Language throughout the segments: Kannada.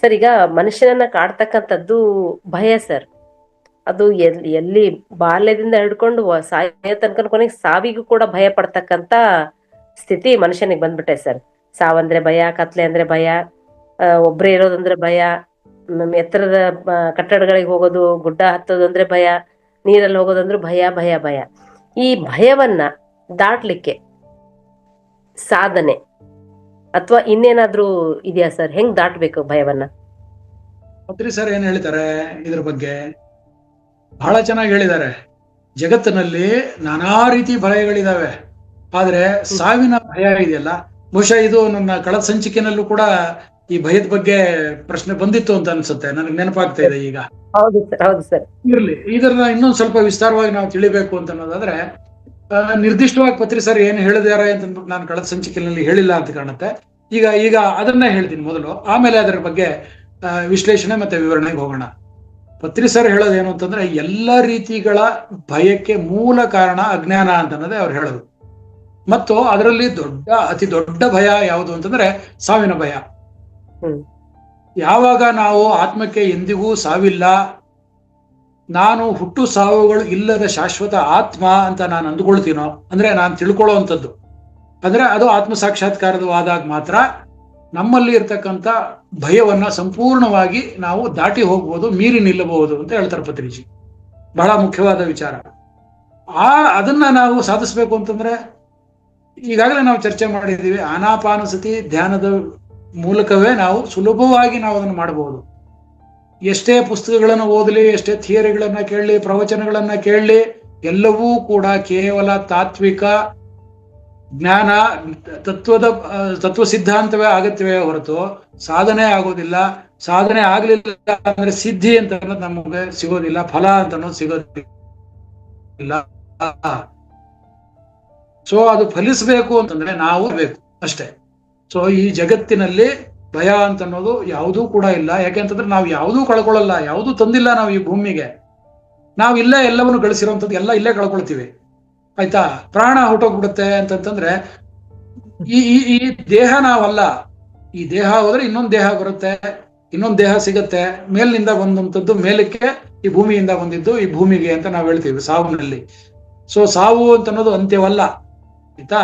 ಸರ್, ಈಗ ಮನುಷ್ಯನನ್ನ ಕಾಡ್ತಕ್ಕಂಥದ್ದು ಭಯ ಸರ್. ಅದು ಎಲ್ಲಿ ಬಾಲ್ಯದಿಂದ ಹಿಡ್ಕೊಂಡು ಸಾಯೋ ತನಕ ಕೊನೆಗೆ ಸಾವಿಗೂ ಕೂಡ ಭಯ ಪಡ್ತಕ್ಕಂತ ಸ್ಥಿತಿ ಮನುಷ್ಯನಿಗೆ ಬಂದ್ಬಿಟ್ಟೆ ಸರ್. ಸಾವಂದ್ರೆ ಭಯ, ಕತ್ಲೆ ಅಂದ್ರೆ ಭಯ, ಒಬ್ರೇ ಇರೋದಂದ್ರೆ ಭಯ, ಎತ್ತರದ ಕಟ್ಟಡಗಳಿಗೆ ಹೋಗೋದು, ಗುಡ್ಡ ಹತ್ತೋದು ಅಂದ್ರೆ ಭಯ, ನೀರಲ್ಲಿ ಹೋಗೋದಂದ್ರೆ ಭಯ ಭಯ ಭಯ. ಈ ಭಯವನ್ನ ದಾಟ್ಲಿಕ್ಕೆ ಸಾಧನೆ ಅಥವಾ ಇನ್ನೇನಾದ್ರೂ ಇದೆಯಾ ಸರ್? ಹೆಂಗ್ ದಾಟ್ಬೇಕು ಭಯವನ್ನ? ಪತ್ರಿ ಸರ್ ಏನ್ ಹೇಳ್ತಾರೆ ಇದ್ರ ಬಗ್ಗೆ? ಬಹಳ ಚೆನ್ನಾಗಿ ಹೇಳಿದ್ದಾರೆ. ಜಗತ್ತಿನಲ್ಲಿ ನಾನಾ ರೀತಿ ಭಯಗಳಿದಾವೆ, ಆದ್ರೆ ಸಾವಿನ ಭಯ ಇದೆಯಲ್ಲ, ಬಹುಶಃ ಇದು ನನ್ನ ಕಳೆದ ಸಂಚಿಕೆನಲ್ಲೂ ಕೂಡ ಈ ಭಯದ ಬಗ್ಗೆ ಪ್ರಶ್ನೆ ಬಂದಿತ್ತು ಅಂತ ಅನ್ಸುತ್ತೆ, ನನಗೆ ನೆನಪಾಗ್ತಾ ಇದೆ ಈಗ. ಹೌದು ಸರ್, ಹೌದು ಸರ್. ಇರ್ಲಿ, ಇದನ್ನ ಇನ್ನೊಂದು ಸ್ವಲ್ಪ ವಿಸ್ತಾರವಾಗಿ ನಾವು ತಿಳಿಬೇಕು ಅಂತ ಅನ್ನೋದಾದ್ರೆ, ನಿರ್ದಿಷ್ಟವಾಗಿ ಪತ್ರಿ ಸರ್ ಏನ್ ಹೇಳಿದಾರೆ ಅಂತ ನಾನು ಕಳೆದ ಸಂಚಿಕೆಯಲ್ಲಿ ಹೇಳಿಲ್ಲ ಅಂತ ಕಾಣುತ್ತೆ. ಈಗ ಈಗ ಅದನ್ನ ಹೇಳ್ತೀನಿ ಮೊದಲು, ಆಮೇಲೆ ಅದರ ಬಗ್ಗೆ ವಿಶ್ಲೇಷಣೆ ಮತ್ತೆ ವಿವರಣೆಗೆ ಹೋಗೋಣ. ಪತ್ರಿ ಸರ್ ಹೇಳೋದು ಏನು ಅಂತಂದ್ರೆ, ಎಲ್ಲ ರೀತಿಗಳ ಭಯಕ್ಕೆ ಮೂಲ ಕಾರಣ ಅಜ್ಞಾನ ಅಂತ ಅನ್ನೋದೇ ಅವ್ರು ಹೇಳೋದು. ಮತ್ತು ಅದರಲ್ಲಿ ಅತಿ ದೊಡ್ಡ ಭಯ ಯಾವುದು ಅಂತಂದ್ರೆ ಸಾವಿನ ಭಯ. ಯಾವಾಗ ನಾವು ಆತ್ಮಕ್ಕೆ ಎಂದಿಗೂ ಸಾವಿಲ್ಲ, ನಾನು ಹುಟ್ಟು ಸಾವುಗಳು ಇಲ್ಲದ ಶಾಶ್ವತ ಆತ್ಮ ಅಂತ ನಾನು ಅಂದುಕೊಳ್ತೀನೋ, ಅಂದ್ರೆ ನಾನು ತಿಳ್ಕೊಳ್ಳೋ ಅಂಥದ್ದು, ಅಂದ್ರೆ ಅದು ಆತ್ಮ ಸಾಕ್ಷಾತ್ಕಾರವಾದಾಗ ಮಾತ್ರ ನಮ್ಮಲ್ಲಿ ಇರ್ತಕ್ಕಂಥ ಭಯವನ್ನ ಸಂಪೂರ್ಣವಾಗಿ ನಾವು ದಾಟಿ ಹೋಗ್ಬೋದು, ಮೀರಿ ನಿಲ್ಲಬಹುದು ಅಂತ ಹೇಳ್ತಾರೆ ಪತ್ರಿಜಿ. ಬಹಳ ಮುಖ್ಯವಾದ ವಿಚಾರ. ಅದನ್ನ ನಾವು ಸಾಧಿಸ್ಬೇಕು ಅಂತಂದ್ರೆ, ಈಗಾಗಲೇ ನಾವು ಚರ್ಚೆ ಮಾಡಿದ್ದೀವಿ, ಆನಾಪಾನಸತಿ ಧ್ಯಾನದ ಮೂಲಕವೇ ನಾವು ಸುಲಭವಾಗಿ ನಾವು ಅದನ್ನು ಮಾಡಬಹುದು. ಎಷ್ಟೇ ಪುಸ್ತಕಗಳನ್ನು ಓದಲಿ, ಎಷ್ಟೇ ಥಿಯರಿಗಳನ್ನ ಕೇಳಲಿ, ಪ್ರವಚನಗಳನ್ನ ಕೇಳಲಿ, ಎಲ್ಲವೂ ಕೂಡ ಕೇವಲ ತಾತ್ವಿಕ ಜ್ಞಾನ, ತತ್ವ ಸಿದ್ಧಾಂತವೇ ಆಗತ್ಯವೇ ಹೊರತು ಸಾಧನೆ ಆಗೋದಿಲ್ಲ. ಸಾಧನೆ ಆಗ್ಲಿಲ್ಲ ಅಂದ್ರೆ ಸಿದ್ಧಿ ಅಂತ ಅನ್ನೋದು ನಮಗೆ ಸಿಗೋದಿಲ್ಲ, ಫಲ ಅಂತ ಅನ್ನೋದು ಸಿಗೋದಿಲ್ಲ. ಸೊ ಅದು ಫಲಿಸಬೇಕು ಅಂತಂದ್ರೆ ನಾವು ಬೇಕು ಅಷ್ಟೇ. ಸೊ ಈ ಜಗತ್ತಿನಲ್ಲಿ ಭಯ ಅಂತ ಅನ್ನೋದು ಯಾವುದೂ ಕೂಡ ಇಲ್ಲ. ಯಾಕೆಂತಂದ್ರೆ ನಾವು ಯಾವುದೂ ಕಳ್ಕೊಳ್ಳಲ್ಲ, ಯಾವುದೂ ತಂದಿಲ್ಲ ನಾವು ಈ ಭೂಮಿಗೆ. ನಾವು ಇಲ್ಲೇ ಎಲ್ಲವನ್ನು ಗಳಿಸಿರೋಂಥದ್ದು ಎಲ್ಲ ಇಲ್ಲೇ ಕಳ್ಕೊಳ್ತೀವಿ, ಆಯ್ತಾ? ಪ್ರಾಣ ಹೊಟ್ಟೋಗ್ಬಿಡುತ್ತೆ ಅಂತಂತಂದ್ರೆ ಈ ಈ ದೇಹ ನಾವಲ್ಲ. ಈ ದೇಹ ಹೋದ್ರೆ ಇನ್ನೊಂದು ದೇಹ ಬರುತ್ತೆ, ಇನ್ನೊಂದು ದೇಹ ಸಿಗತ್ತೆ, ಮೇಲಿನಿಂದ ಬಂದಂಥದ್ದು ಮೇಲಕ್ಕೆ, ಈ ಭೂಮಿಯಿಂದ ಬಂದಿದ್ದು ಈ ಭೂಮಿಗೆ ಅಂತ ನಾವು ಹೇಳ್ತೀವಿ ಸಾವಿನಲ್ಲಿ. ಸೊ ಸಾವು ಅಂತ ಅನ್ನೋದು ಅಂತ್ಯವಲ್ಲ, ಆಯ್ತಾ?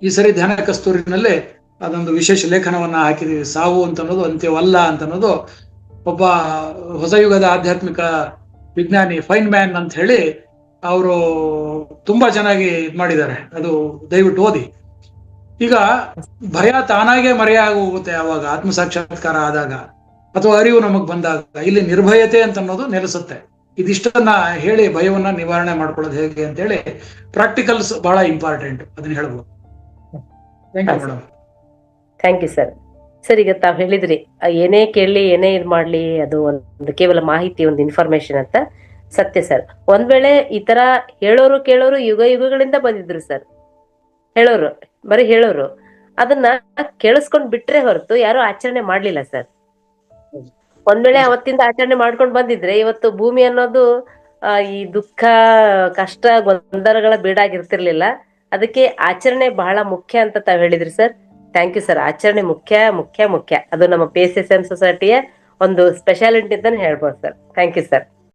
ಈ ಸರಿ ಧ್ಯಾನ ಕಸ್ತೂರಿನಲ್ಲಿ ಅದೊಂದು ವಿಶೇಷ ಲೇಖನವನ್ನ ಹಾಕಿದೀವಿ, ಸಾವು ಅಂತ ಅನ್ನೋದು ಅಂತ್ಯವಲ್ಲ ಅಂತ ಅನ್ನೋದು. ಒಬ್ಬ ಹೊಸ ಯುಗದ ಆಧ್ಯಾತ್ಮಿಕ ವಿಜ್ಞಾನಿ ಫೈನ್ ಮ್ಯಾನ್ ಅಂತ ಹೇಳಿ ಅವರು ತುಂಬಾ ಚೆನ್ನಾಗಿ ಇದ್ ಮಾಡಿದ್ದಾರೆ, ಅದು ದಯವಿಟ್ಟು ಓದಿ. ಈಗ ಭಯ ತಾನಾಗೆ ಮರೆಯಾಗಿ ಹೋಗುತ್ತೆ ಯಾವಾಗ ಆತ್ಮ ಸಾಕ್ಷಾತ್ಕಾರ ಆದಾಗ, ಅಥವಾ ಅರಿವು ನಮಗ್ ಬಂದಾಗ. ಇಲ್ಲಿ ನಿರ್ಭಯತೆ ಅಂತ ಅನ್ನೋದು ನೆಲೆಸುತ್ತೆ. ಇದಿಷ್ಟನ್ನ ಹೇಳಿ ಭಯವನ್ನ ನಿವಾರಣೆ ಮಾಡ್ಕೊಳ್ಳೋದು ಹೇಗೆ ಅಂತ ಹೇಳಿ ಪ್ರಾಕ್ಟಿಕಲ್ಸ್ ಬಹಳ ಇಂಪಾರ್ಟೆಂಟ್, ಅದನ್ನ ಹೇಳ್ಬೋದು. Thank you madam. Thank you sir. Sir, ಈಗ ತಾವ್ ಹೇಳಿದ್ರಿ ಏನೇ ಕೇಳಲಿ, ಏನೇ ಇದು ಮಾಡ್ಲಿ, ಅದು ಒಂದು ಕೇವಲ ಮಾಹಿತಿ, ಒಂದು ಇನ್ಫಾರ್ಮೇಶನ್ ಅಂತ. ಸತ್ಯ ಸರ್. ಒಂದ್ ವೇಳೆ ಈ ತರ ಹೇಳೋರು ಕೇಳೋರು ಯುಗ ಯುಗಗಳಿಂದ ಬಂದಿದ್ರು ಸರ್. ಹೇಳೋರು, ಬರೀ ಹೇಳೋರು, ಅದನ್ನ ಕೇಳಿಸ್ಕೊಂಡ್ ಬಿಟ್ರೆ ಹೊರತು ಯಾರು ಆಚರಣೆ ಮಾಡ್ಲಿಲ್ಲ ಸರ್. ಒಂದ್ ವೇಳೆ ಅವತ್ತಿಂದ ಆಚರಣೆ ಮಾಡ್ಕೊಂಡ್ ಬಂದಿದ್ರೆ ಇವತ್ತು ಭೂಮಿ ಅನ್ನೋದು ಈ ದುಃಖ, ಕಷ್ಟ, ಗೊಂದಲಗಳ ಬೀಡಾಗಿರ್ತಿರ್ಲಿಲ್ಲ. ಅದಕ್ಕೆ ಆಚರಣೆ ಬಹಳ ಮುಖ್ಯ ಅಂತ ತಾವ್ ಹೇಳಿದ್ರಿ ಸರ್. Thank you sir. ಆಚರಣೆ ಮುಖ್ಯ ಮುಖ್ಯ ಮುಖ್ಯ. ಅದು ನಮ್ಮ PSSM ಸೊಸೈಟಿಯ ಒಂದು ಸ್ಪೆಷಾಲಿಟಿ ಅಂತಾನೆ ಹೇಳ್ಬೋದು ಸರ್. Thank you sir.